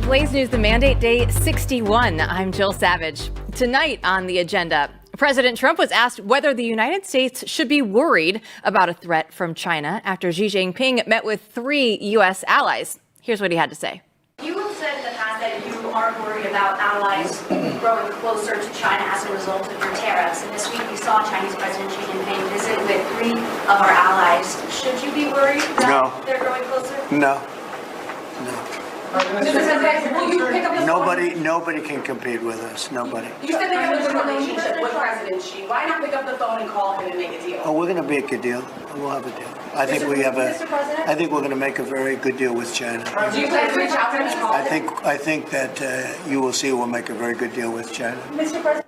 Blaze News, the mandate day 61. I'm Jill Savage. Tonight on the agenda, President Trump was asked whether the United States should be worried about a threat from China after Xi Jinping met with 3 U.S. allies. Here's what he had to say. You have said in the past that you aren't worried about allies growing closer to China as a result of your tariffs. And this week we saw Chinese President Xi Jinping visit with 3 of our allies. Should you be worried that they're growing closer? No. Will you pick up the phone? Nobody can compete with us. Nobody. You said they have a good relationship with President Xi. Why not pick up the phone and call him and make a deal? Oh, we're going to make a deal. We'll have a deal. I think we're going to make a very good deal with China. Do you plan to reach out to him and call him? I think that you will see we'll make a very good deal with China. Mr. President.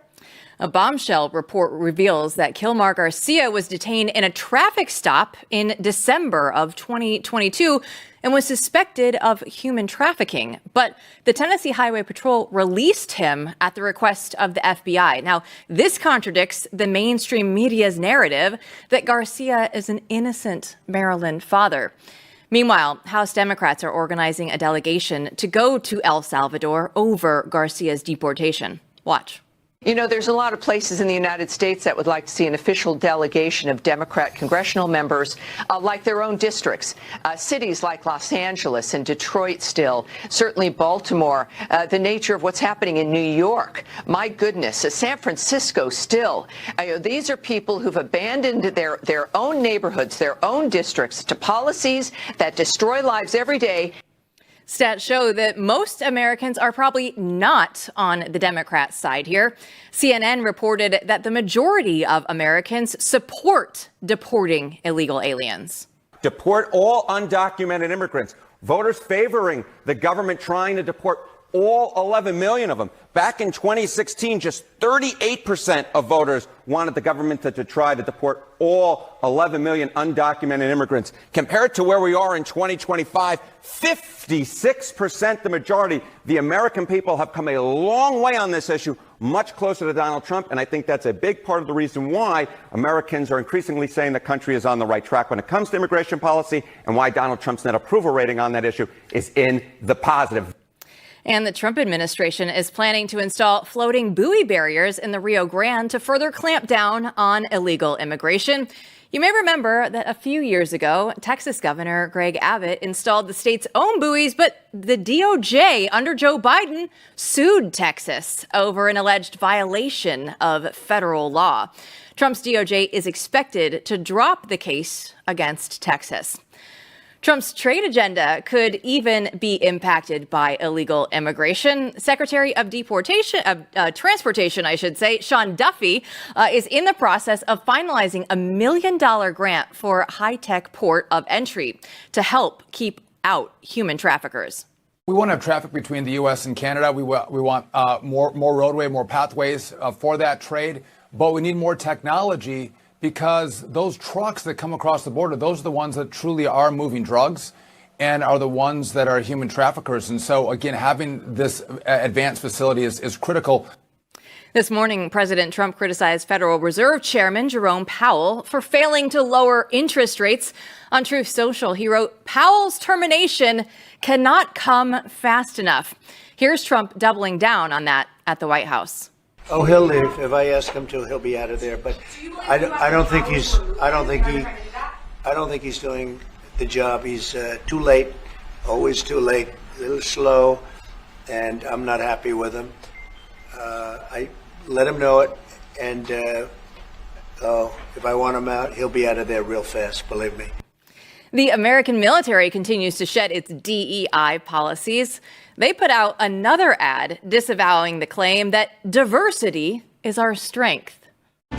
A bombshell report reveals that Kilmar Garcia was detained in a traffic stop in December of 2022 and was suspected of human trafficking. But the Tennessee Highway Patrol released him at the request of the FBI. Now, this contradicts the mainstream media's narrative that Garcia is an innocent Maryland father. Meanwhile, House Democrats are organizing a delegation to go to El Salvador over Garcia's deportation. Watch. You know, there's a lot of places in the United States that would like to see an official delegation of Democrat congressional members like their own districts. Cities like Los Angeles and Detroit still, certainly Baltimore, the nature of what's happening in New York. My goodness, San Francisco still. These are people who've abandoned their own neighborhoods, their own districts to policies that destroy lives every day. Stats show that most Americans are probably not on the Democrat side here. CNN reported that the majority of Americans support deporting illegal aliens. Deport all undocumented immigrants. Voters favoring the government trying to deport all 11 million of them. Back in 2016, just 38% of voters wanted the government to try to deport all 11 million undocumented immigrants. Compared to where we are in 2025, 56%, the majority. The American people have come a long way on this issue, much closer to Donald Trump, and I think that's a big part of the reason why Americans are increasingly saying the country is on the right track when it comes to immigration policy, and why Donald Trump's net approval rating on that issue is in the positive. And the Trump administration is planning to install floating buoy barriers in the Rio Grande to further clamp down on illegal immigration. You may remember that a few years ago, Texas Governor Greg Abbott installed the state's own buoys, but the DOJ under Joe Biden sued Texas over an alleged violation of federal law. Trump's DOJ is expected to drop the case against Texas. Trump's trade agenda could even be impacted by illegal immigration. Secretary of Transportation, Sean Duffy, is in the process of finalizing $1 million grant for high-tech port of entry to help keep out human traffickers. We want to have traffic between the U.S. and Canada. We want more roadway, more pathways for that trade, but we need more technology, because those trucks that come across the border, those are the ones that truly are moving drugs and are the ones that are human traffickers. And so, again, having this advanced facility is critical. This morning, President Trump criticized Federal Reserve Chairman Jerome Powell for failing to lower interest rates. On Truth Social, he wrote, "Powell's termination cannot come fast enough." Here's Trump doubling down on that at the White House. Oh, he'll leave. If I ask him to, he'll be out of there. But I don't think he's doing the job. He's too late, always too late, a little slow, and I'm not happy with him. I let him know it, and if I want him out, he'll be out of there real fast, believe me. The American military continues to shed its DEI policies. They put out another ad disavowing the claim that diversity is our strength.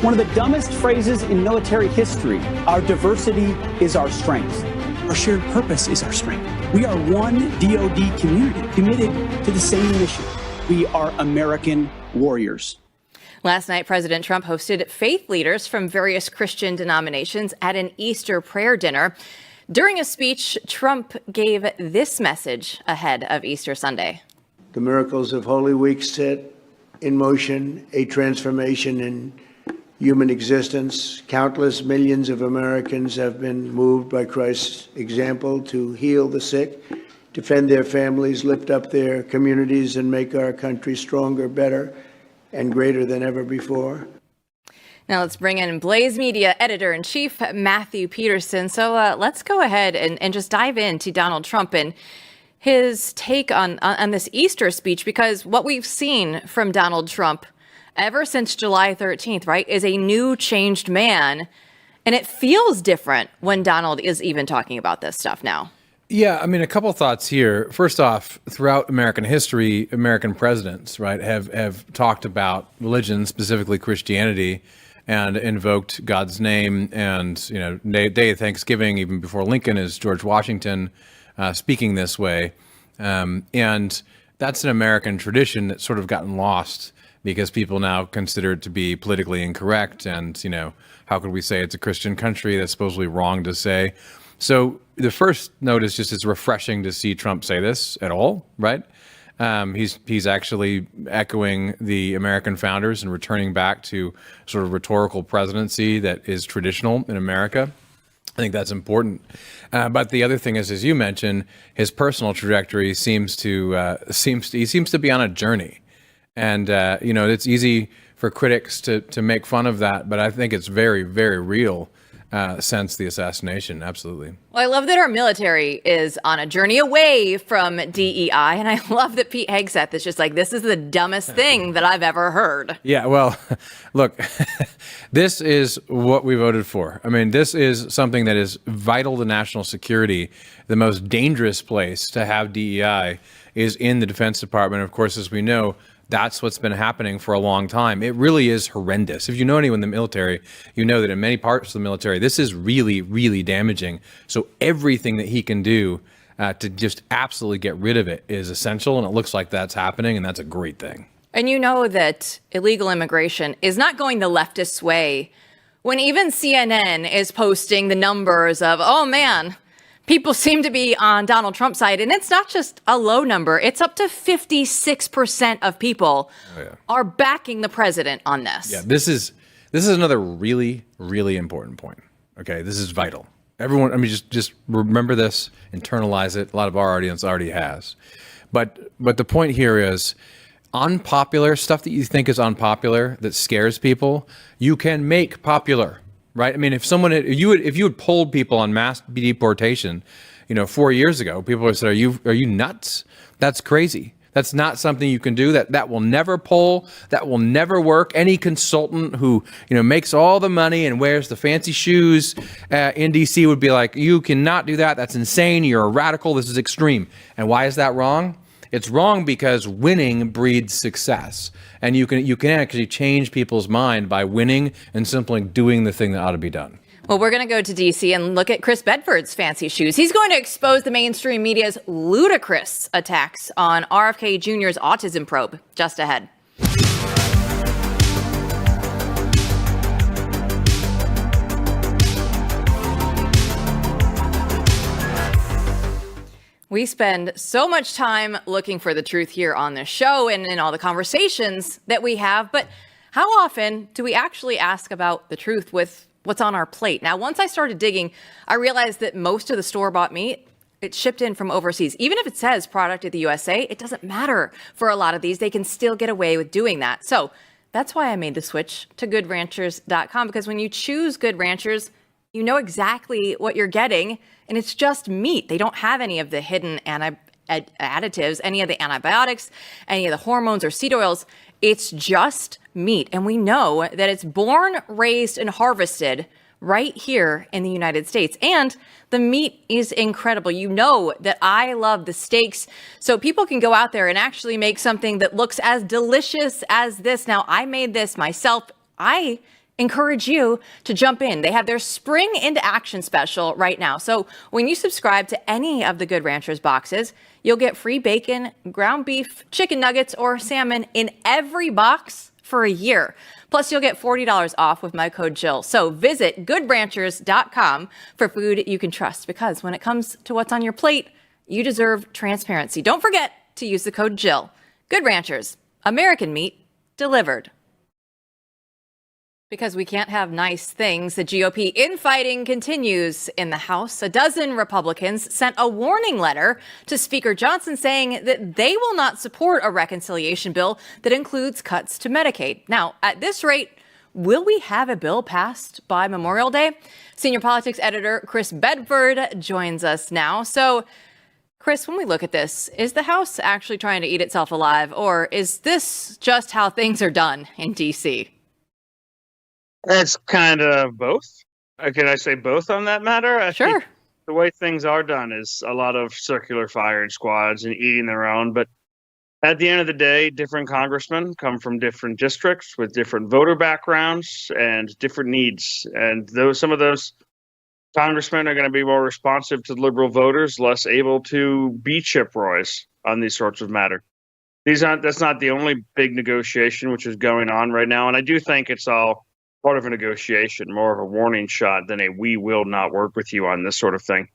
One of the dumbest phrases in military history. Our diversity is our strength. Our shared purpose is our strength. We are one DoD community committed to the same mission. We are American warriors. Last night, President Trump hosted faith leaders from various Christian denominations at an Easter prayer dinner. During a speech, Trump gave this message ahead of Easter Sunday. The miracles of Holy Week set in motion a transformation in human existence. Countless millions of Americans have been moved by Christ's example to heal the sick, defend their families, lift up their communities, and make our country stronger, better, and greater than ever before. Now let's bring in Blaze Media Editor-in-Chief Matthew Peterson. So let's go ahead and just dive into Donald Trump and his take on this Easter speech, because what we've seen from Donald Trump ever since July 13th, right, is a new changed man. And it feels different when Donald is even talking about this stuff now. Yeah, I mean, a couple thoughts here. First off, throughout American history, American presidents, right, have talked about religion, specifically Christianity, and invoked God's name. And, you know, Day of Thanksgiving, even before Lincoln, is George Washington speaking this way. And that's an American tradition that's sort of gotten lost because people now consider it to be politically incorrect. And, you know, how could we say it's a Christian country? That's supposedly wrong to say. So the first note is just it's refreshing to see Trump say this at all, right? He's actually echoing the American founders and returning back to sort of rhetorical presidency that is traditional in America. I think that's important. But the other thing is, as you mentioned, his personal trajectory seems to be on a journey. And, you know, it's easy for critics to make fun of that, but I think it's very, very real since the assassination. Absolutely. Well, I love that our military is on a journey away from DEI. And I love that Pete Hegseth is just like, this is the dumbest thing that I've ever heard. Yeah, well, look, this is what we voted for. I mean, this is something that is vital to national security. The most dangerous place to have DEI is in the Defense Department. Of course, as we know, that's what's been happening for a long time. It really is horrendous. If you know anyone in the military, you know that in many parts of the military, this is really, really damaging. So everything that he can do to just absolutely get rid of it is essential. And it looks like that's happening. And that's a great thing. And you know that illegal immigration is not going the leftist way when even CNN is posting the numbers of, oh, man, people seem to be on Donald Trump's side. And it's not just a low number. It's up to 56% of people are backing the president on this. Yeah, this is another really, really important point. OK, this is vital. Everyone, I mean, just remember this, internalize it. A lot of our audience already has. But the point here is unpopular stuff that you think is unpopular that scares people, you can make popular. Right. I mean, if you had polled people on mass deportation, you know, 4 years ago, people would say, are you nuts? That's crazy. That's not something you can do. That will never poll. That will never work. Any consultant who, you know, makes all the money and wears the fancy shoes in D.C. would be like, you cannot do that. That's insane. You're a radical. This is extreme. And why is that wrong? It's wrong because winning breeds success. And you can actually change people's mind by winning and simply doing the thing that ought to be done. Well, we're going to go to D.C. and look at Chris Bedford's fancy shoes. He's going to expose the mainstream media's ludicrous attacks on RFK Jr.'s autism probe. Just ahead. We spend so much time looking for the truth here on this show and in all the conversations that we have. But how often do we actually ask about the truth with what's on our plate? Now, once I started digging, I realized that most of the store-bought meat, it's shipped in from overseas. Even if it says product of the USA, it doesn't matter for a lot of these. They can still get away with doing that. So that's why I made the switch to GoodRanchers.com, because when you choose Good Ranchers, you know exactly what you're getting, and it's just meat. They don't have any of the hidden additives, any of the antibiotics, any of the hormones or seed oils. It's just meat, and we know that it's born, raised, and harvested right here in the United States. And the meat is incredible. You know that I love the steaks, so people can go out there and actually make something that looks as delicious as this. Now, I made this myself. I encourage you to jump in. They have their Spring into Action special right now. So when you subscribe to any of the Good Ranchers boxes, you'll get free bacon, ground beef, chicken nuggets, or salmon in every box for a year. Plus, you'll get $40 off with my code Jill. So visit goodranchers.com for food you can trust, because when it comes to what's on your plate, you deserve transparency. Don't forget to use the code Jill. Good Ranchers, American meat delivered. Because we can't have nice things, the GOP infighting continues in the House. A dozen Republicans sent a warning letter to Speaker Johnson saying that they will not support a reconciliation bill that includes cuts to Medicaid. Now, at this rate, will we have a bill passed by Memorial Day? Senior politics editor Chris Bedford joins us now. So, Chris, when we look at this, is the House actually trying to eat itself alive, or is this just how things are done in D.C.? It's kind of both. Can I say both on that matter? I Sure. think the way things are done is a lot of circular firing squads and eating their own. But at the end of the day, different congressmen come from different districts with different voter backgrounds and different needs. And some of those congressmen are going to be more responsive to liberal voters, less able to be chip roys on these sorts of matter. That's not the only big negotiation which is going on right now. And I do think it's all part of a negotiation, more of a warning shot than a "we will not work with you on this" sort of thing.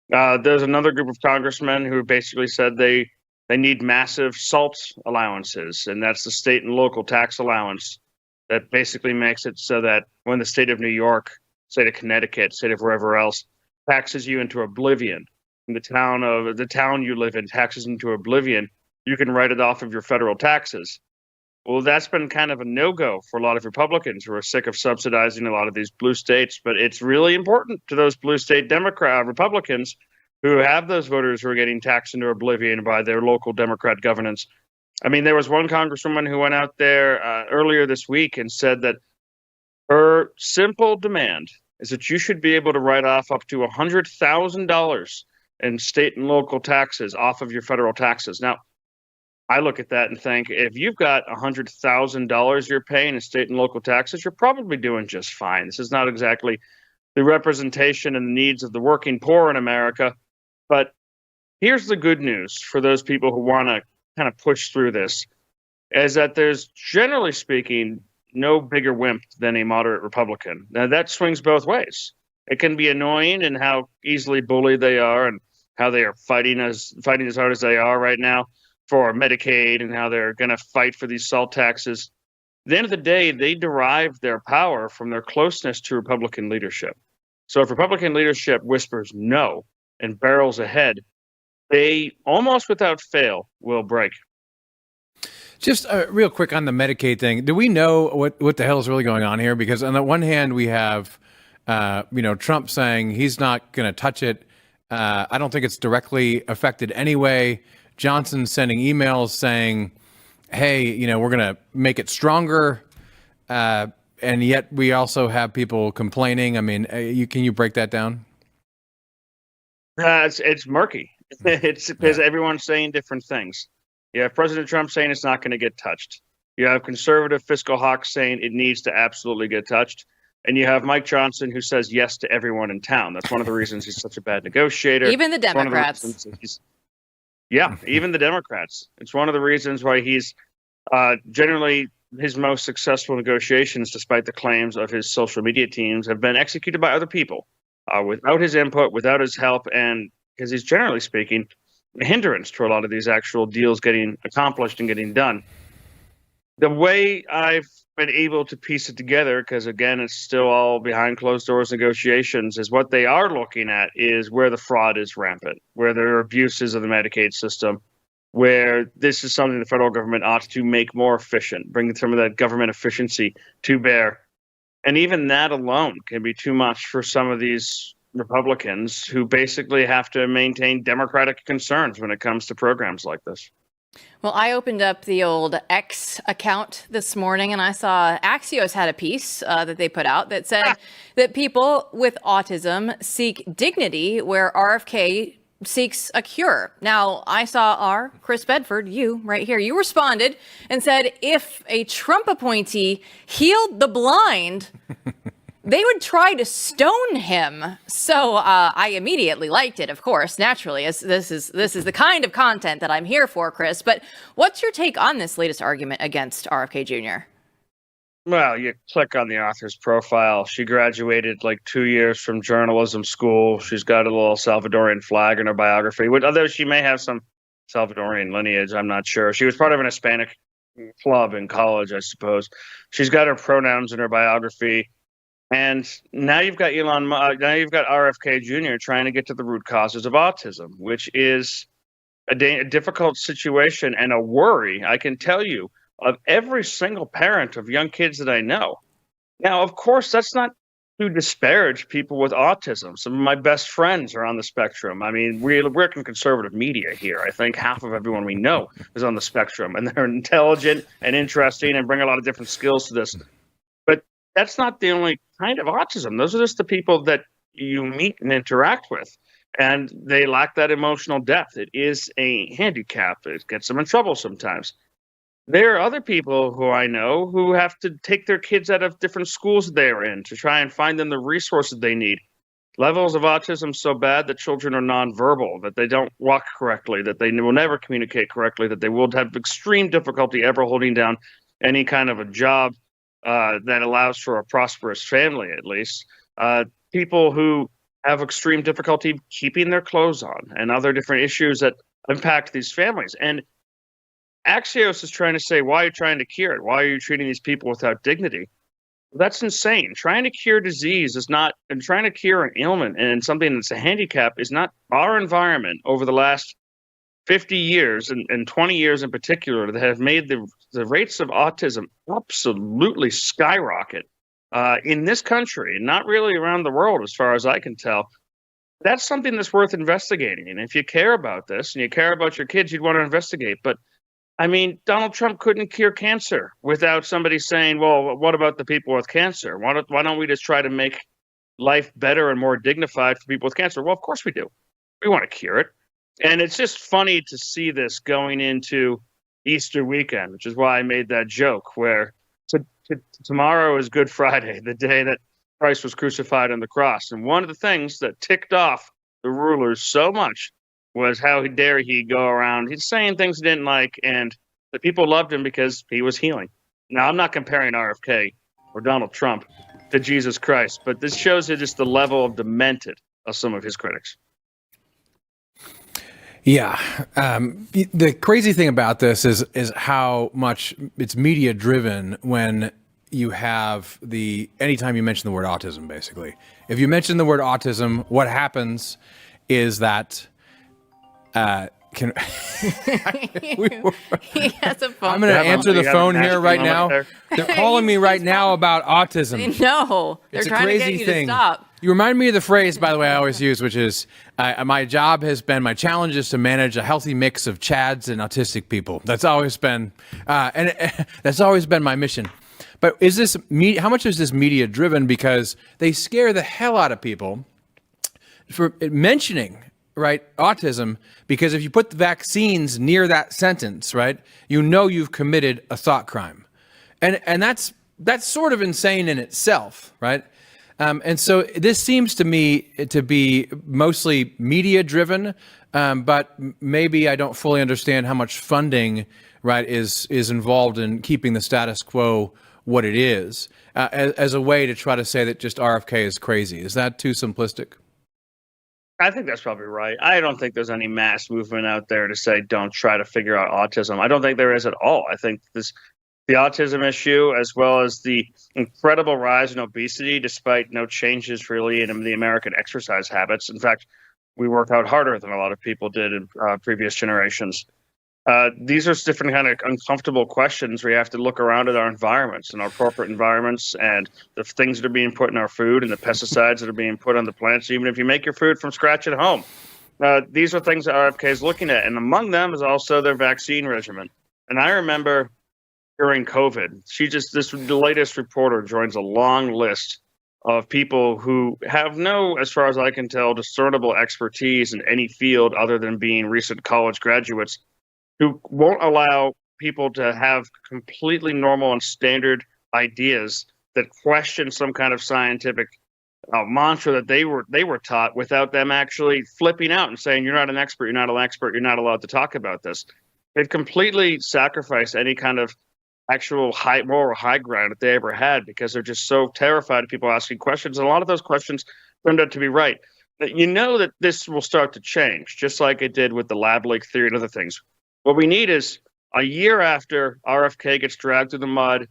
There's another group of congressmen who basically said they need massive SALT allowances, and that's the state and local tax allowance that basically makes it so that when the state of New York, state of Connecticut, state of wherever else taxes you into oblivion, and the town you live in taxes into oblivion, you can write it off of your federal taxes. Well, that's been kind of a no-go for a lot of Republicans who are sick of subsidizing a lot of these blue states. But it's really important to those blue state Republicans who have those voters who are getting taxed into oblivion by their local Democrat governance. I mean, there was one congresswoman who went out there earlier this week and said that her simple demand is that you should be able to write off up to $100,000 in state and local taxes off of your federal taxes. Now, I look at that and think, if you've got $100,000 you're paying in state and local taxes, you're probably doing just fine. This is not exactly the representation and the needs of the working poor in America. But here's the good news for those people who want to kind of push through this, is that there's, generally speaking, no bigger wimp than a moderate Republican. Now, that swings both ways. It can be annoying in how easily bullied they are and how they are fighting as hard as they are right now for Medicaid, and how they're going to fight for these SALT taxes. At the end of the day, they derive their power from their closeness to Republican leadership. So if Republican leadership whispers no and barrels ahead, they almost without fail will break. Just real quick on the Medicaid thing. Do we know what the hell is really going on here? Because on the one hand, we have, Trump saying he's not going to touch it. I don't think it's directly affected anyway. Johnson sending emails saying, hey, we're going to make it stronger. And yet we also have people complaining. I mean, can you break that down? It's murky. It's because everyone's saying different things. You have President Trump saying it's not going to get touched. You have conservative fiscal hawks saying it needs to absolutely get touched. And you have Mike Johnson who says yes to everyone in town. That's one of the reasons he's such a bad negotiator. Even the Democrats. Even the Democrats. It's one of the reasons why he's generally his most successful negotiations, despite the claims of his social media teams, have been executed by other people without his input, without his help, and because he's generally speaking a hindrance to a lot of these actual deals getting accomplished and getting done. The way I've been able to piece it together, because again, it's still all behind closed doors negotiations, is what they are looking at is where the fraud is rampant, where there are abuses of the Medicaid system, where this is something the federal government ought to make more efficient, bring some of that government efficiency to bear. And even that alone can be too much for some of these Republicans who basically have to maintain Democratic concerns when it comes to programs like this. Well, I opened up the old X account this morning and I saw Axios had a piece that they put out that said that people with autism seek dignity where RFK seeks a cure. Now, I saw Chris Bedford, you right here, you responded and said if a Trump appointee healed the blind, they would try to stone him. So I immediately liked it, of course, naturally, as this is the kind of content that I'm here for, Chris. But what's your take on this latest argument against RFK Jr.? Well, you click on the author's profile. She graduated like 2 years from journalism school. She's got a little Salvadorian flag in her biography, although she may have some Salvadorian lineage. I'm not sure. She was part of an Hispanic club in college, I suppose. She's got her pronouns in her biography. And now you've got now you've got RFK Jr. trying to get to the root causes of autism, which is a difficult situation and a worry, I can tell you, of every single parent of young kids that I know. Now, of course, that's not to disparage people with autism. Some of my best friends are on the spectrum. I mean, we work in conservative media here. I think half of everyone we know is on the spectrum, and they're intelligent and interesting and bring a lot of different skills to this. But that's not the only kind of autism. Those are just the people that you meet and interact with, and they lack that emotional depth. It is a handicap. It gets them in trouble sometimes. There are other people who I know who have to take their kids out of different schools they're in to try and find them the resources they need. Levels of autism so bad that children are nonverbal, that they don't walk correctly, that they will never communicate correctly, that they will have extreme difficulty ever holding down any kind of a job that allows for a prosperous family, at least. People who have extreme difficulty keeping their clothes on and other different issues that impact these families. And Axios is trying to say, why are you trying to cure it? Why are you treating these people without dignity? That's insane. Trying to cure disease is not, and trying to cure an ailment and something that's a handicap is not our environment over the last 50 years and 20 years in particular that have made the rates of autism absolutely skyrocket in this country, and not really around the world as far as I can tell. That's something that's worth investigating. And if you care about this and you care about your kids, you'd want to investigate. But I mean, Donald Trump couldn't cure cancer without somebody saying, well, what about the people with cancer? Why don't we just try to make life better and more dignified for people with cancer? Well, of course we do. We want to cure it. And it's just funny to see this going into Easter weekend, which is why I made that joke where tomorrow is Good Friday, the day that Christ was crucified on the cross. And one of the things that ticked off the rulers so much was how dare he go around. He's saying things he didn't like, and the people loved him because he was healing. Now, I'm not comparing RFK or Donald Trump to Jesus Christ, but this shows you just the level of demented of some of his critics. Yeah. The crazy thing about this is how much it's media driven when you have anytime you mention the word autism, basically. If you mention the word autism, what happens is that he has a phone. I'm going to answer the phone here right now. They're calling me right now about autism. No, they're trying to get you to stop. You remind me of the phrase, by the way, I always use, which is, my challenge is to manage a healthy mix of Chads and autistic people. That's always been, that's always been my mission. But how much is this media driven? Because they scare the hell out of people for mentioning, right, autism, because if you put the vaccines near that sentence, right, you've committed a thought crime. And that's sort of insane in itself, right? And so this seems to me to be mostly media driven, but maybe I don't fully understand how much funding, right, is involved in keeping the status quo what it is, as a way to try to say that just RFK is crazy. Is that too simplistic? I think that's probably right. I don't think there's any mass movement out there to say don't try to figure out autism. I don't think there is at all. I think the autism issue, as well as the incredible rise in obesity, despite no changes really in the American exercise habits. In fact, we work out harder than a lot of people did in previous generations. These are different kind of uncomfortable questions where you have to look around at our environments and our corporate environments and the things that are being put in our food and the pesticides that are being put on the plants, even if you make your food from scratch at home. These are things that RFK is looking at. And among them is also their vaccine regimen. And I remember during COVID, the latest reporter joins a long list of people who have no, as far as I can tell, discernible expertise in any field other than being recent college graduates, who won't allow people to have completely normal and standard ideas that question some kind of scientific mantra that they were taught without them actually flipping out and saying, you're not an expert, you're not an expert, you're not allowed to talk about this. They've completely sacrificed any kind of actual moral high ground that they ever had because they're just so terrified of people asking questions. And a lot of those questions turned out to be right. But you know that this will start to change, just like it did with the lab leak theory and other things. What we need is a year after RFK gets dragged through the mud,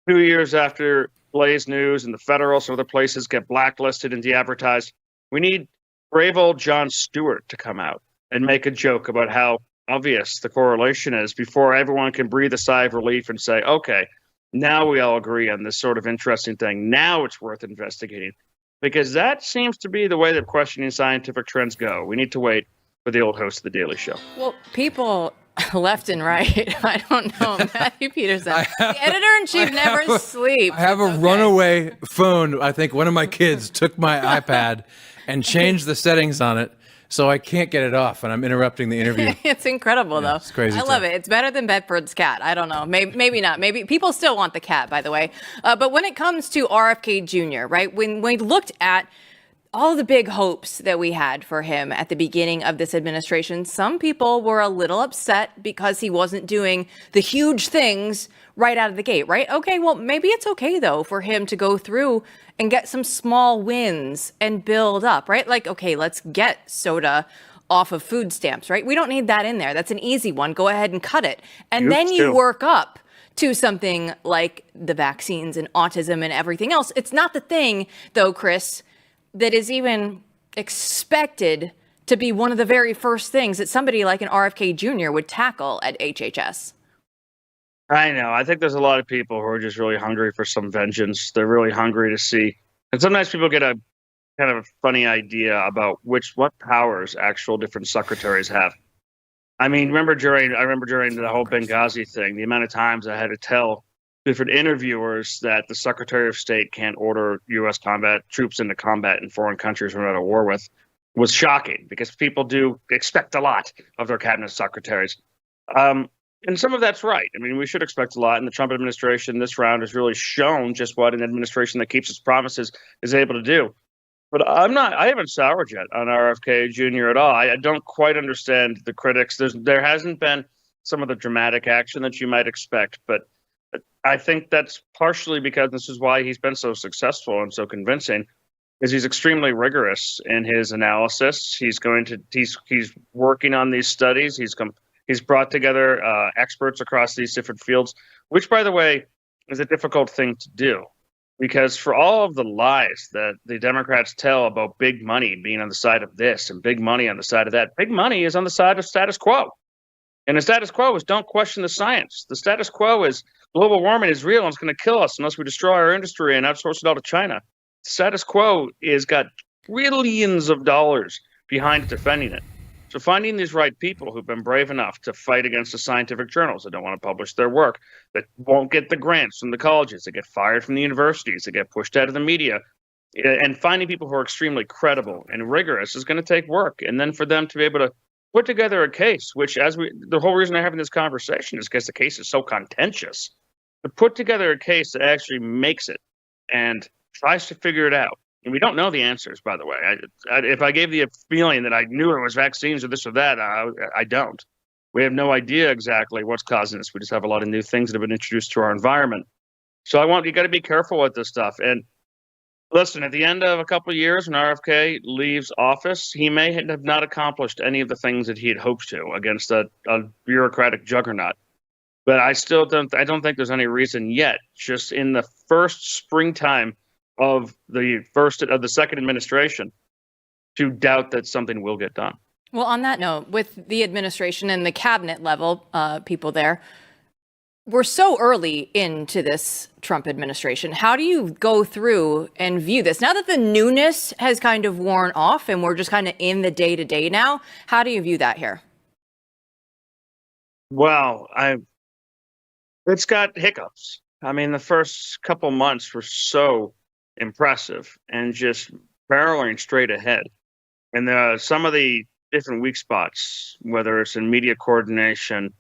2 years after Blaze News and the Federalist and other places get blacklisted and de-advertised, we need brave old Jon Stewart to come out and make a joke about how obvious the correlation is before everyone can breathe a sigh of relief and say, okay, now we all agree on this sort of interesting thing. Now it's worth investigating. Because that seems to be the way that questioning scientific trends go. We need to wait for the old host of The Daily Show. Well, people left and right, I don't know, Matthew Peterson, the editor-in-chief never sleeps. I have a runaway phone. I think one of my kids took my iPad and changed the settings on it, so I can't get it off, and I'm interrupting the interview. It's incredible, though. It's crazy. I love it. It's better than Bedford's cat. I don't know. Maybe not. Maybe people still want the cat, by the way. But when it comes to RFK Jr., right, when we looked at all the big hopes that we had for him at the beginning of this administration, some people were a little upset because he wasn't doing the huge things right out of the gate, right? Okay, well, maybe it's okay, though, for him to go through and get some small wins and build up, right? Like, okay, let's get soda off of food stamps, right? We don't need that in there. That's an easy one. Go ahead and cut it. And then you work up to something like the vaccines and autism and everything else. It's not the thing, though, Chris, that is even expected to be one of the very first things that somebody like an RFK Jr. would tackle at HHS. I know. I think there's a lot of people who are just really hungry for some vengeance. They're really hungry to see. And sometimes people get a kind of a funny idea about what powers actual different secretaries have. I mean, I remember during the whole Benghazi thing, the amount of times I had to tell different interviewers that the Secretary of State can't order U.S. combat troops into combat in foreign countries we're not at war with was shocking, because people do expect a lot of their cabinet secretaries. And some of that's right. I mean, we should expect a lot. And the Trump administration this round has really shown just what an administration that keeps its promises is able to do. But I haven't soured yet on RFK Jr. at all. I don't quite understand the critics. There hasn't been some of the dramatic action that you might expect, but I think that's partially because this is why he's been so successful and so convincing, is he's extremely rigorous in his analysis. He's working on these studies. He's brought together experts across these different fields, which, by the way, is a difficult thing to do, because for all of the lies that the Democrats tell about big money being on the side of this and big money on the side of that, big money is on the side of status quo. And the status quo is don't question the science. The status quo is global warming is real and it's going to kill us unless we destroy our industry and outsource it all to China. The status quo is got trillions of dollars behind defending it. So finding these right people who've been brave enough to fight against the scientific journals that don't want to publish their work, that won't get the grants from the colleges, that get fired from the universities, that get pushed out of the media, and finding people who are extremely credible and rigorous is going to take work. And then for them to be able to put together a case, which the whole reason I'm having this conversation is because the case is so contentious, to put together a case that actually makes it and tries to figure it out. And we don't know the answers, by the way. If I gave you a feeling that I knew it was vaccines or this or that, I don't. We have no idea exactly what's causing this. We just have a lot of new things that have been introduced to our environment. So you got to be careful with this stuff. And listen, at the end of a couple of years, when RFK leaves office, he may have not accomplished any of the things that he had hoped to against a bureaucratic juggernaut. But I don't think there's any reason yet, just in the first springtime of the second administration, to doubt that something will get done. Well, on that note, with the administration and the cabinet level people there, we're so early into this Trump administration. How do you go through and view this? Now that the newness has kind of worn off and we're just kind of in the day-to-day now, how do you view that here? Well, it's got hiccups. I mean, the first couple months were so impressive and just barreling straight ahead. And some of the different weak spots, whether it's in media coordination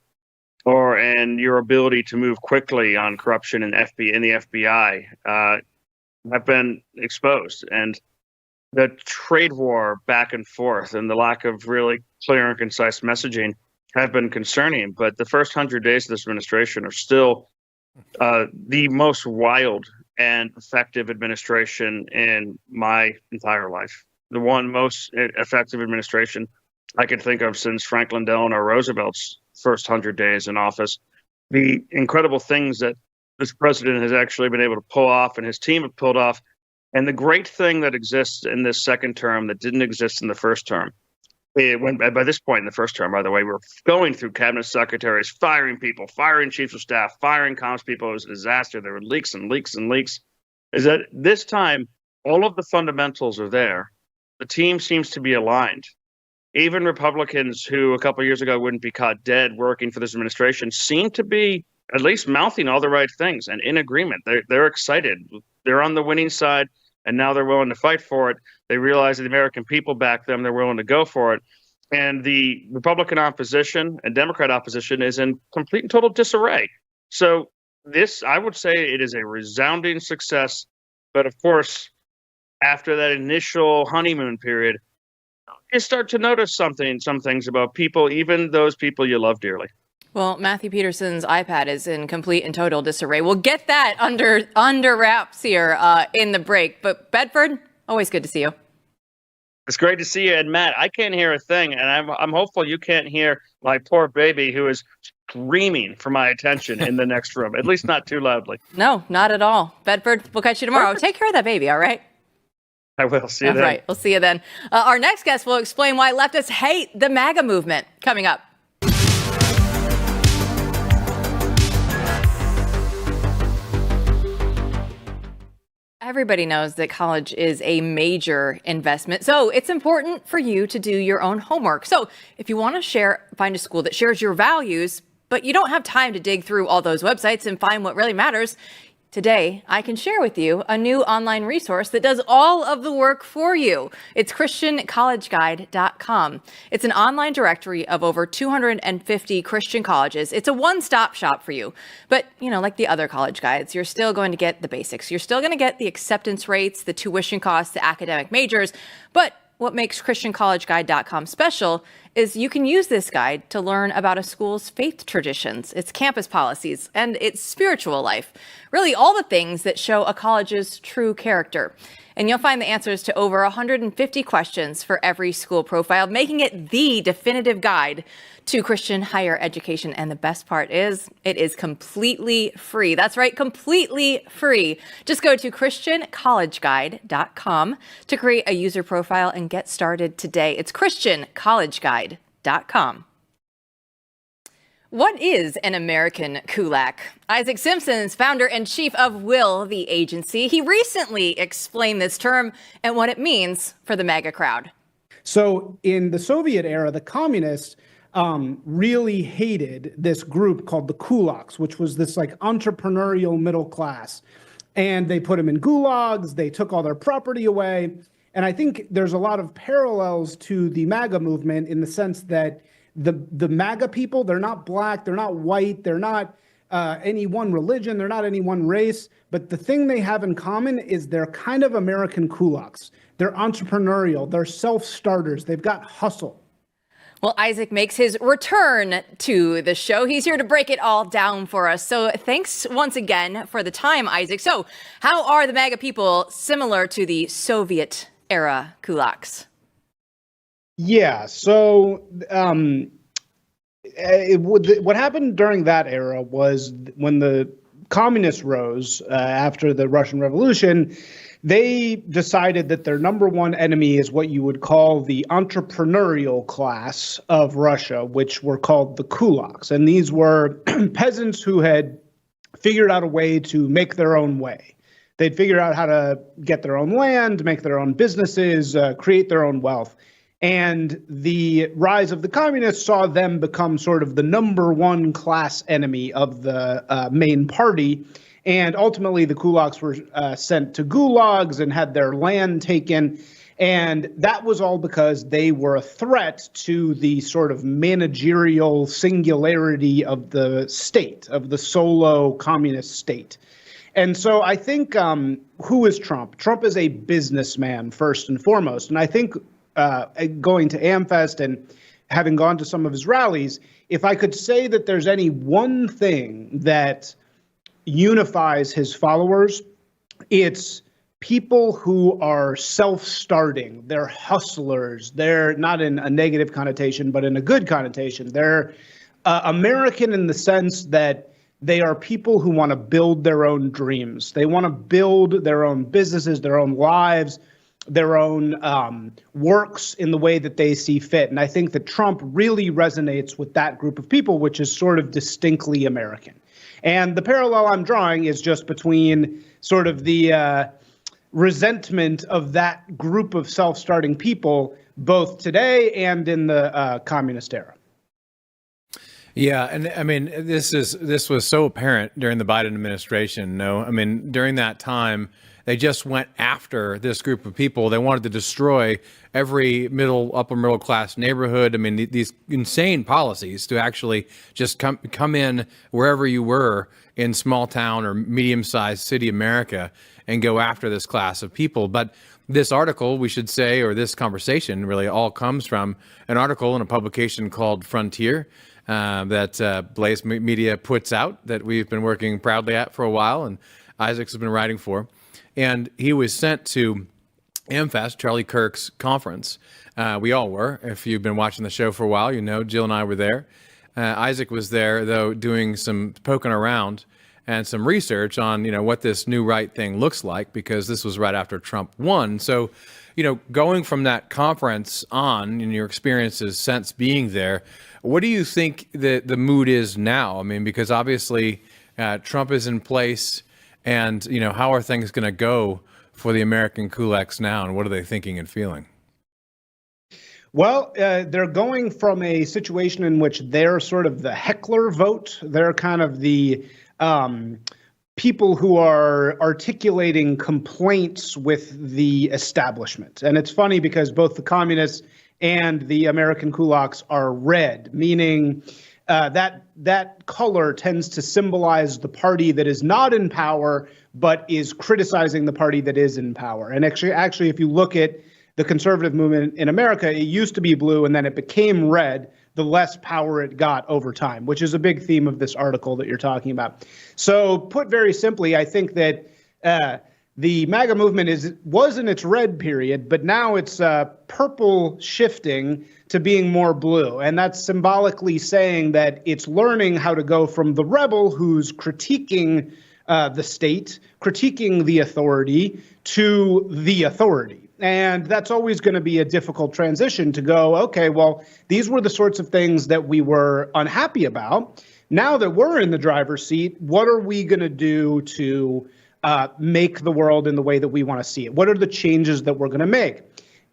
or in your ability to move quickly on corruption in the FBI, have been exposed. And the trade war back and forth and the lack of really clear and concise messaging have been concerning. But the first 100 days of this administration are still the most wild and effective administration in my entire life. The one most effective administration I could think of since Franklin Delano Roosevelt's first 100 days in office. The incredible things that this president has actually been able to pull off and his team have pulled off. And the great thing that exists in this second term that didn't exist in the first term. By this point in the first term, by the way, we're going through cabinet secretaries, firing people, firing chiefs of staff, firing comms people. It was a disaster. There were leaks and leaks and leaks. Is that this time, all of the fundamentals are there. The team seems to be aligned. Even Republicans who a couple of years ago wouldn't be caught dead working for this administration seem to be at least mouthing all the right things and in agreement. They're excited. They're on the winning side. And now they're willing to fight for it. They realize that the American people back them. They're willing to go for it. And the Republican opposition and Democrat opposition is in complete and total disarray. So this, I would say it is a resounding success. But of course, after that initial honeymoon period, you start to notice some things about people, even those people you love dearly. Well, Matthew Peterson's iPad is in complete and total disarray. We'll get that under wraps here in the break. But Bedford, always good to see you. It's great to see you. And Matt, I can't hear a thing. And I'm hopeful you can't hear my poor baby who is screaming for my attention in the next room, at least not too loudly. No, not at all. Bedford, we'll catch you tomorrow. Take care of that baby, all right? I will. See you then. All right, we'll see you then. Our next guest will explain why leftists hate the MAGA movement. Coming up. Everybody knows that college is a major investment, so it's important for you to do your own homework. So if you want to find a school that shares your values, but you don't have time to dig through all those websites and find what really matters, today, I can share with you a new online resource that does all of the work for you. It's ChristianCollegeGuide.com. It's an online directory of over 250 Christian colleges. It's a one-stop shop for you. But, like the other college guides, you're still going to get the basics. You're still going to get the acceptance rates, the tuition costs, the academic majors. But what makes ChristianCollegeGuide.com special is you can use this guide to learn about a school's faith traditions, its campus policies, and its spiritual life. Really all the things that show a college's true character. And you'll find the answers to over 150 questions for every school profile, making it the definitive guide to Christian higher education. And the best part is, it is completely free. That's right, completely free. Just go to ChristianCollegeGuide.com to create a user profile and get started today. It's ChristianCollegeGuide.com. What is an American Kulak? Isaac Simpson is founder and chief of Will, the agency. He recently explained this term and what it means for the MAGA crowd. So in the Soviet era, the communists really hated this group called the Kulaks, which was this entrepreneurial middle class. And they put them in gulags. They took all their property away. And I think there's a lot of parallels to the MAGA movement in the sense that the MAGA people, they're not black, they're not white, they're not any one religion, they're not any one race, but the thing they have in common is they're kind of American kulaks. They're entrepreneurial, they're self-starters, they've got hustle. Well, Isaac makes his return to the show. He's here to break it all down for us. So thanks once again for the time, Isaac. So how are the MAGA people similar to the Soviet-era kulaks? Yeah, so what happened during that era was when the communists rose after the Russian Revolution, they decided that their number one enemy is what you would call the entrepreneurial class of Russia, which were called the kulaks. And these were peasants who had figured out a way to make their own way. They'd figured out how to get their own land, make their own businesses, create their own wealth. And the rise of the communists saw them become sort of the number one class enemy of the main party. And ultimately, the kulaks were sent to gulags and had their land taken. And that was all because they were a threat to the sort of managerial singularity of the state, of the solo communist state. And so I think, who is Trump? Trump is a businessman, first and foremost. And I think going to AmFest and having gone to some of his rallies, if I could say that there's any one thing that unifies his followers, it's people who are self-starting. They're hustlers. They're not in a negative connotation, but in a good connotation. They're American in the sense that they are people who want to build their own dreams. They want to build their own businesses, their own lives, their own works in the way that they see fit. And I think that Trump really resonates with that group of people, which is sort of distinctly American. And the parallel I'm drawing is just between sort of the resentment of that group of self-starting people, both today and in the communist era. Yeah, and I mean, this was so apparent during the Biden administration. No, I mean, during that time, they just went after this group of people. They wanted to destroy every upper middle class neighborhood. I mean, these insane policies to actually just come in wherever you were in small town or medium sized city America and go after this class of people. But this article, we should say, or this conversation really all comes from an article in a publication called Frontier that Blaze Media puts out, that we've been working proudly at for a while, and Isaac's has been writing for. And he was sent to AmFest, Charlie Kirk's conference. We all were. If you've been watching the show for a while, you know Jill and I were there. Isaac was there, though, doing some poking around and some research on, what this new right thing looks like, because this was right after Trump won. So, going from that conference on, in your experiences since being there, what do you think the mood is now? I mean, because obviously Trump is in place, and, how are things going to go for the American Kulaks now, and what are they thinking and feeling? Well, they're going from a situation in which they're sort of the heckler vote. They're kind of the people who are articulating complaints with the establishment. And it's funny because both the communists and the American Kulaks are red, meaning that color tends to symbolize the party that is not in power, but is criticizing the party that is in power. And actually, if you look at the conservative movement in America, it used to be blue and then it became red the less power it got over time, which is a big theme of this article that you're talking about. So put very simply, I think that the MAGA movement was in its red period, but now it's purple shifting to being more blue. And that's symbolically saying that it's learning how to go from the rebel who's critiquing the state, critiquing the authority, to the authority. And that's always going to be a difficult transition to go, okay, well, these were the sorts of things that we were unhappy about. Now that we're in the driver's seat, what are we going to do to make the world in the way that we want to see it? What are the changes that we're going to make?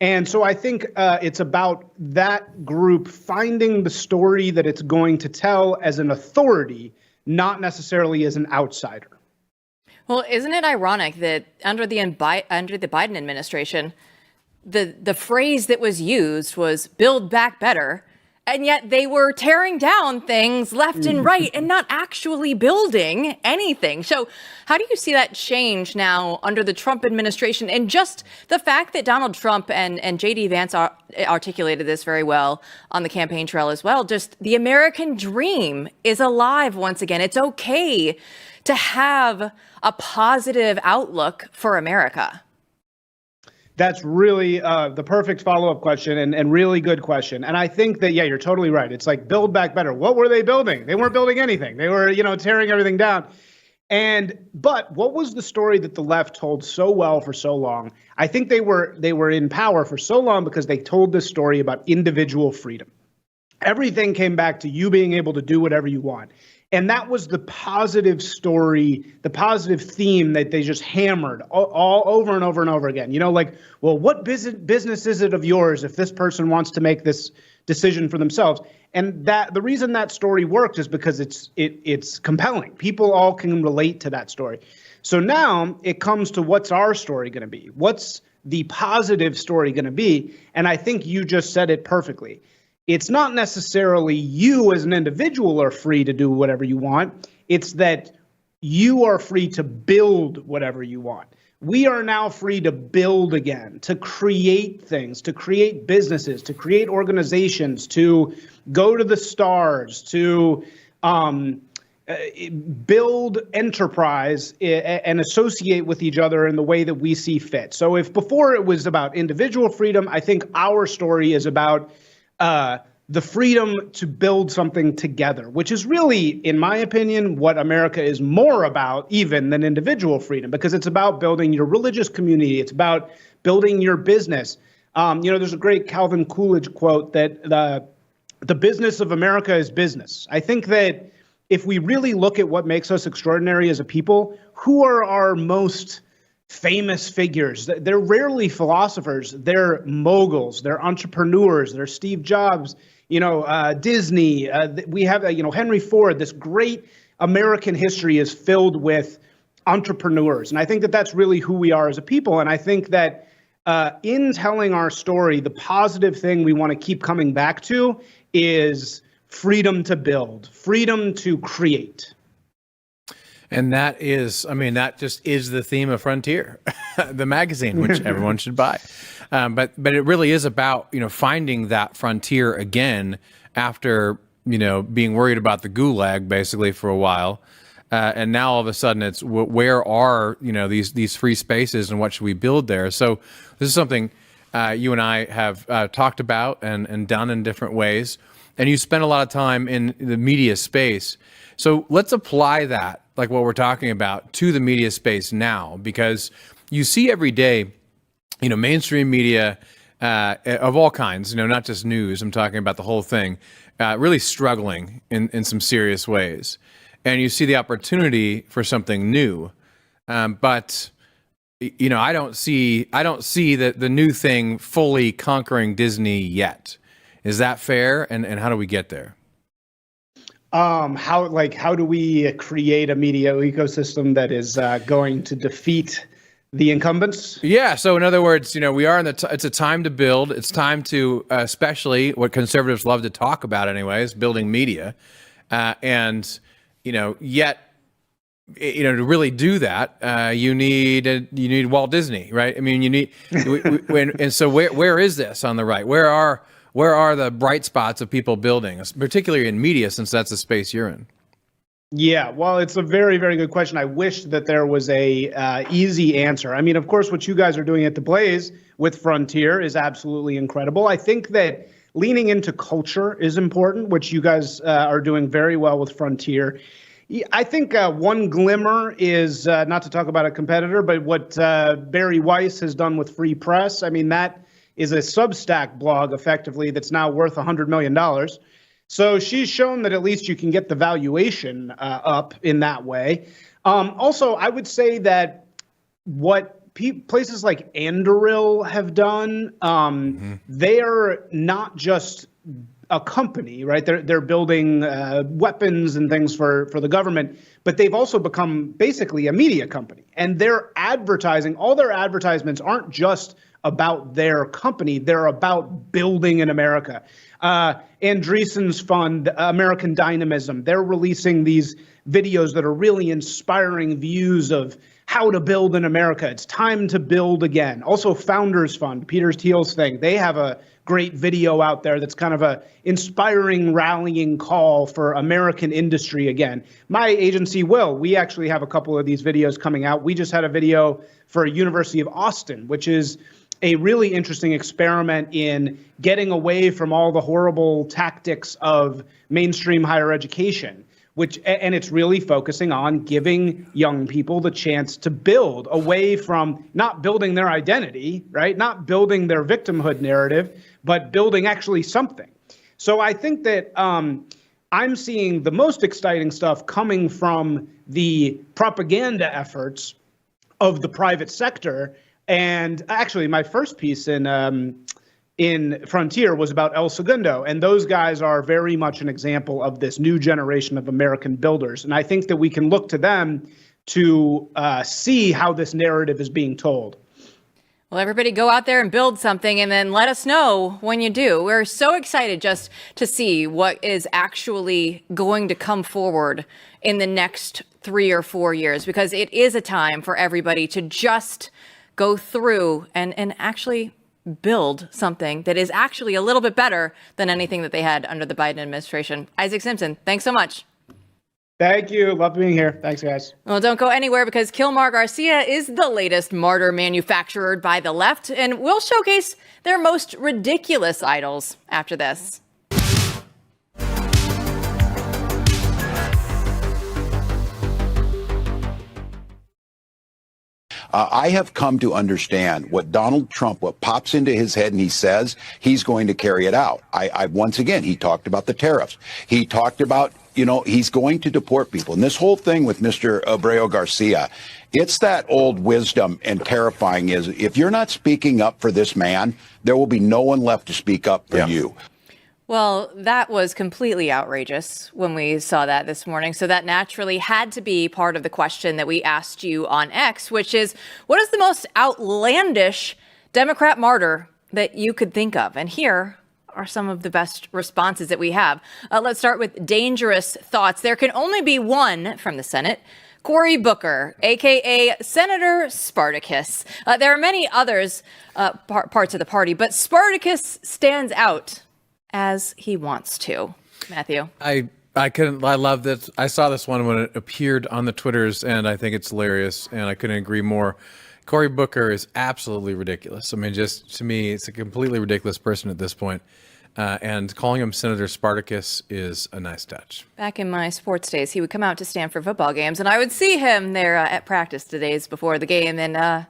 And so I think it's about that group finding the story that it's going to tell as an authority, not necessarily as an outsider. Well, isn't it ironic that under the Biden administration, the phrase that was used was "build back better," and yet they were tearing down things left and right and not actually building anything. So how do you see that change now under the Trump administration? And just the fact that Donald Trump and J.D. Vance articulated this very well on the campaign trail as well, just the American dream is alive once again. It's okay to have a positive outlook for America. That's really the perfect follow-up question and really good question. And I think that, yeah, you're totally right. It's like build back better. What were they building? They weren't building anything. They were, tearing everything down. But what was the story that the left told so well for so long? I think they were in power for so long because they told this story about individual freedom. Everything came back to you being able to do whatever you want. And that was the positive story, the positive theme that they just hammered all over and over and over again. Well, what business is it of yours if this person wants to make this decision for themselves? And that the reason that story worked is because it's compelling. People all can relate to that story. So now it comes to what's our story going to be? What's the positive story going to be? And I think you just said it perfectly. It's not necessarily you as an individual are free to do whatever you want. It's that you are free to build whatever you want. We are now free to build again, to create things, to create businesses, to create organizations, to go to the stars, to build enterprise and associate with each other in the way that we see fit. So if before it was about individual freedom, I think our story is about the freedom to build something together, which is really, in my opinion, what America is more about even than individual freedom, because it's about building your religious community. It's about building your business. There's a great Calvin Coolidge quote that the business of America is business. I think that if we really look at what makes us extraordinary as a people, who are our most famous figures? They're rarely philosophers. They're moguls. They're entrepreneurs. They're Steve Jobs, Disney. We have, Henry Ford. This great American history is filled with entrepreneurs. And I think that that's really who we are as a people. And I think that in telling our story, the positive thing we want to keep coming back to is freedom to build, freedom to create. And that just is the theme of Frontier, the magazine, which everyone should buy. But it really is about, finding that frontier again after, being worried about the gulag basically for a while. And now all of a sudden it's where are, these free spaces and what should we build there? So this is something you and I have talked about and done in different ways. And you spend a lot of time in the media space. So let's apply that, like what we're talking about, to the media space now, because you see every day, mainstream media of all kinds, not just news, I'm talking about the whole thing, really struggling in some serious ways. And you see the opportunity for something new. But I don't see the new thing fully conquering Disney yet. Is that fair? And how do we get there? How do we create a media ecosystem that is going to defeat the incumbents? Yeah. So in other words, we are it's a time to build. It's time to, especially what conservatives love to talk about anyways, building media. Yet, to really do that, you need Walt Disney, right? I mean, you need, and so where is this on the right? Where are the bright spots of people building, particularly in media, since that's the space you're in? Yeah, well, it's a very, very good question. I wish that there was a easy answer. I mean, of course, what you guys are doing at the Blaze with Frontier is absolutely incredible. I think that leaning into culture is important, which you guys are doing very well with Frontier. I think one glimmer is, not to talk about a competitor, but what Barry Weiss has done with Free Press. I mean, that is a Substack blog, effectively, that's now worth $100 million. So she's shown that at least you can get the valuation up in that way. Also, I would say that what places like Anduril have done, they're not just a company, right? They're building weapons and things for the government, but they've also become basically a media company. And their advertising, all their advertisements aren't just about their company, they're about building in America. Andreessen's fund, American Dynamism, they're releasing these videos that are really inspiring views of how to build in America. It's time to build again. Also, Founders Fund, Peter Thiel's thing, they have a great video out there that's kind of a inspiring rallying call for American industry again. My agency we actually have a couple of these videos coming out. We just had a video for University of Austin, which is a really interesting experiment in getting away from all the horrible tactics of mainstream higher education, and it's really focusing on giving young people the chance to build away from not building their identity, right? Not building their victimhood narrative, but building actually something. So I think that I'm seeing the most exciting stuff coming from the propaganda efforts of the private sector. And actually, my first piece in Frontier was about El Segundo, and those guys are very much an example of this new generation of American builders. And I think that we can look to them to see how this narrative is being told. Well, everybody go out there and build something and then let us know when you do. We're so excited just to see what is actually going to come forward in the next 3 or 4 years, because it is a time for everybody to just go through and actually build something that is actually a little bit better than anything that they had under the Biden administration. Isaac Simpson, thanks so much. Thank you. Love being here. Thanks, guys. Well, don't go anywhere, because Kilmar Garcia is the latest martyr manufactured by the left, and we'll showcase their most ridiculous idols after this. I have come to understand what Donald Trump, what pops into his head and he says, he's going to carry it out. Once again, he talked about the tariffs. He talked about, he's going to deport people. And this whole thing with Mr. Rio Garcia, it's that old wisdom and terrifying is if you're not speaking up for this man, there will be no one left to speak up for you. Well, that was completely outrageous when we saw that this morning. So that naturally had to be part of the question that we asked you on X, which is, what is the most outlandish Democrat martyr that you could think of? And here are some of the best responses that we have. Let's start with dangerous thoughts. There can only be one from the Senate. Cory Booker, a.k.a. Senator Spartacus. There are many others parts of the party, but Spartacus stands out as he wants to. Matthew. I love that. I saw this one when it appeared on the Twitters, and I think it's hilarious, and I couldn't agree more. Cory Booker is absolutely ridiculous. I mean, just to me, it's a completely ridiculous person at this point. And calling him Senator Spartacus is a nice touch. Back in my sports days, he would come out to Stanford football games, and I would see him there at practice the days before the game, and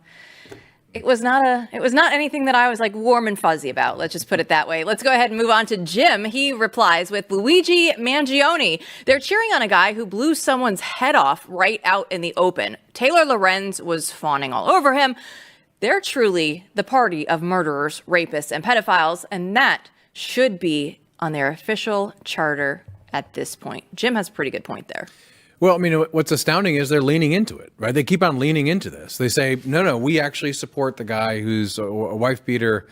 it was not anything that I was like warm and fuzzy about. Let's just put it that way. Let's go ahead and move on to Jim. He replies with Luigi Mangione. They're cheering on a guy who blew someone's head off right out in the open. Taylor Lorenz was fawning all over him. They're truly the party of murderers, rapists, and pedophiles, and that should be on their official charter at this point. Jim has a pretty good point there. Well, I mean, what's astounding is they're leaning into it, right? They keep on leaning into this. They say, no, we actually support the guy who's a wife beater,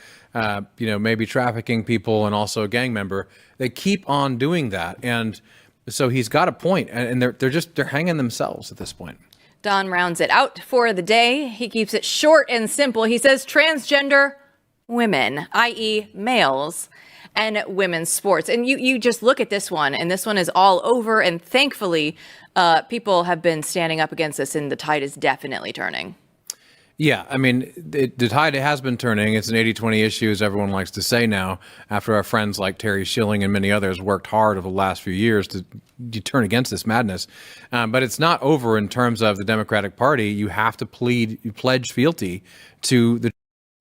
maybe trafficking people and also a gang member. They keep on doing that. And so he's got a point, and they're hanging themselves at this point. Don rounds it out for the day. He keeps it short and simple. He says transgender women, i.e. males, and women's sports. And you just look at this one, and this one is all over. And thankfully, people have been standing up against this, and the tide is definitely turning. Yeah, I mean, the tide has been turning. It's an 80-20 issue, as everyone likes to say now, after our friends like Terry Schilling and many others worked hard over the last few years to turn against this madness. But it's not over in terms of the Democratic Party. You have to pledge fealty to the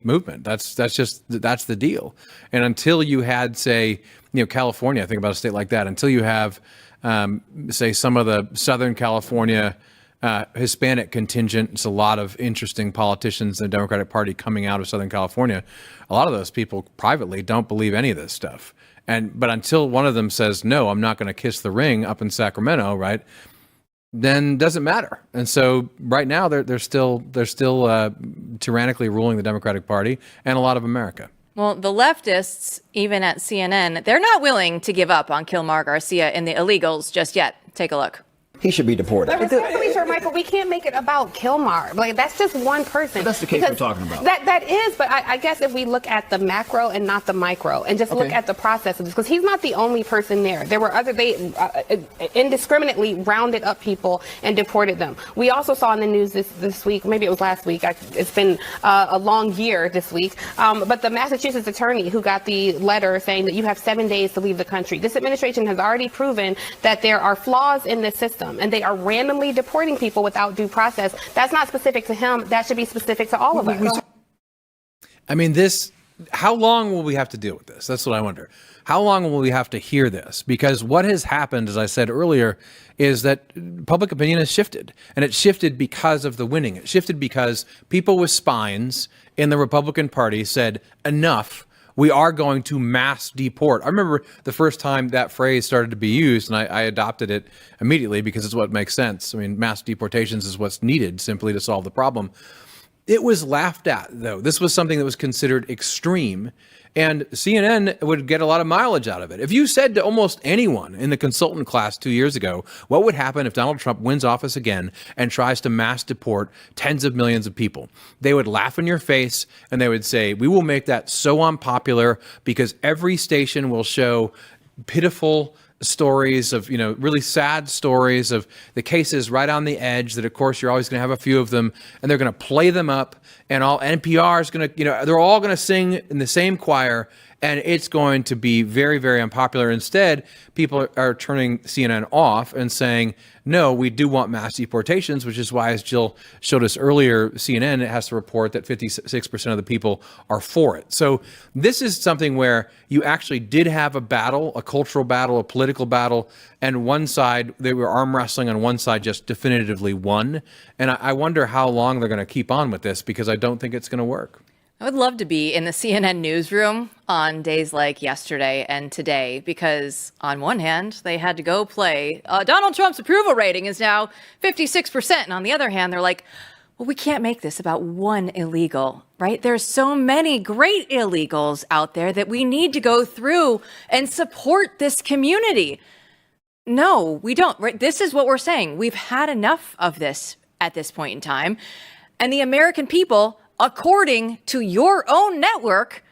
movement. That's the deal. And until you had, say, California, think about a state like that, until you have, say, some of the Southern California Hispanic contingent, it's a lot of interesting politicians in the Democratic Party coming out of Southern California. A lot of those people privately don't believe any of this stuff. But until one of them says, no, I'm not going to kiss the ring up in Sacramento, right? Then doesn't matter. And so right now they're still tyrannically ruling the Democratic Party and a lot of America. Well, the leftists, even at CNN, they're not willing to give up on Kilmar Garcia and the illegals just yet. Take a look. He should be deported. But respectfully, sir, Michael, we can't make it about Kilmar. Like, that's just one person. That's the case we're talking about. That is, but I guess if we look at the macro and not the micro, and just look at the process of this, because he's not the only person there. There were they indiscriminately rounded up people and deported them. We also saw in the news this week, maybe it was last week, it's been a long year this week, but the Massachusetts attorney who got the letter saying that you have 7 days to leave the country. This administration has already proven that there are flaws in this system, and they are randomly deporting people without due process. That's not specific to him. That should be specific to all of us. I mean, how long will we have to deal with this? That's what I wonder. How long will we have to hear this? Because what has happened, as I said earlier, is that public opinion has shifted. And it shifted because of the winning. It shifted because people with spines in the Republican Party said, enough. We are going to mass deport. I remember the first time that phrase started to be used, and I adopted it immediately because it's what makes sense. I mean, mass deportations is what's needed simply to solve the problem. It was laughed at, though. This was something that was considered extreme, and CNN would get a lot of mileage out of it. If you said to almost anyone in the consultant class 2 years ago, what would happen if Donald Trump wins office again and tries to mass deport tens of millions of people? They would laugh in your face, and they would say, we will make that so unpopular because every station will show pitiful stories of, really sad stories of the cases right on the edge that, of course, you're always going to have a few of them, and they're going to play them up, and all NPR is going to, they're all going to sing in the same choir, And it's going to be very, very unpopular. Instead, people are turning CNN off and saying, no, we do want mass deportations, which is why, as Jill showed us earlier, CNN has to report that 56% of the people are for it. So this is something where you actually did have a battle, a cultural battle, a political battle, and one side, they were arm wrestling on one side, just definitively won. And I wonder how long they're going to keep on with this, because I don't think it's going to work. I would love to be in the CNN newsroom on days like yesterday and today, because on one hand, they had to go play Donald Trump's approval rating is now 56%. And on the other hand, they're like, well, we can't make this about one illegal, right? There's so many great illegals out there that we need to go through and support this community. No, we don't. Right? This is what we're saying. We've had enough of this at this point in time. And the American people, according to your own network,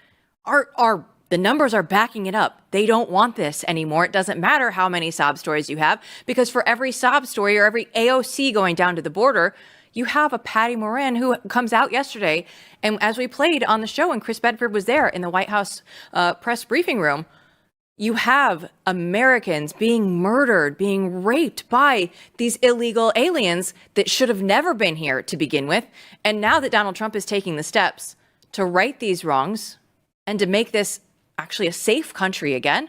are the numbers are backing it up. They don't want this anymore. It doesn't matter how many sob stories you have, because for every sob story or every AOC going down to the border, you have a Patty Moran who comes out yesterday. And as we played on the show, and Chris Bedford was there in the White House press briefing room, you have Americans being murdered, being raped by these illegal aliens that should have never been here to begin with. And now that Donald Trump is taking the steps to right these wrongs and to make this actually a safe country again,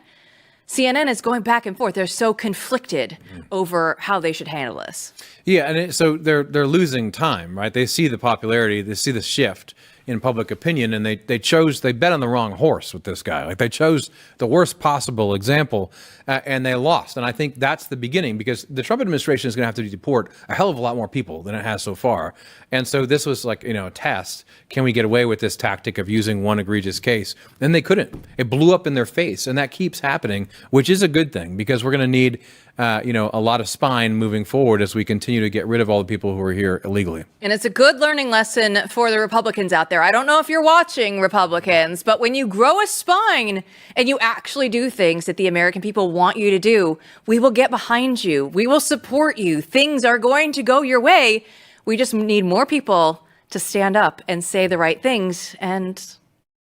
CNN is going back and forth. They're so conflicted over how they should handle this. Yeah, and so they're losing time, right? They see the popularity, they see the shift in public opinion, and they bet on the wrong horse with this guy. Like, they chose the worst possible example, and they lost. And I think that's the beginning, because the Trump administration is going to have to deport a hell of a lot more people than it has so far. And so this was like, a test. Can we get away with this tactic of using one egregious case? And they couldn't. It blew up in their face, and that keeps happening, which is a good thing, because we're going to need a lot of spine moving forward as we continue to get rid of all the people who are here illegally. And it's a good learning lesson for the Republicans out there. I don't know if you're watching, Republicans, but when you grow a spine and you actually do things that the American people want you to do, we will get behind you. We will support you. Things are going to go your way. We just need more people to stand up and say the right things and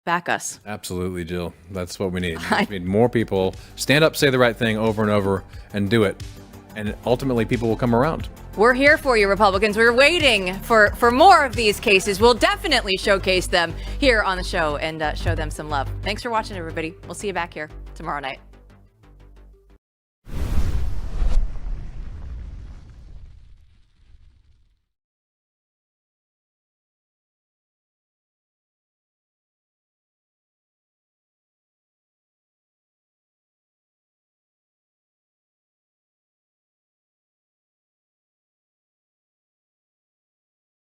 back us. Absolutely, Jill. That's what we need. We need more people stand up, say the right thing over and over, and do it. And ultimately, people will come around. We're here for you, Republicans. We're waiting for more of these cases. We'll definitely showcase them here on the show and show them some love. Thanks for watching, everybody. We'll see you back here tomorrow night.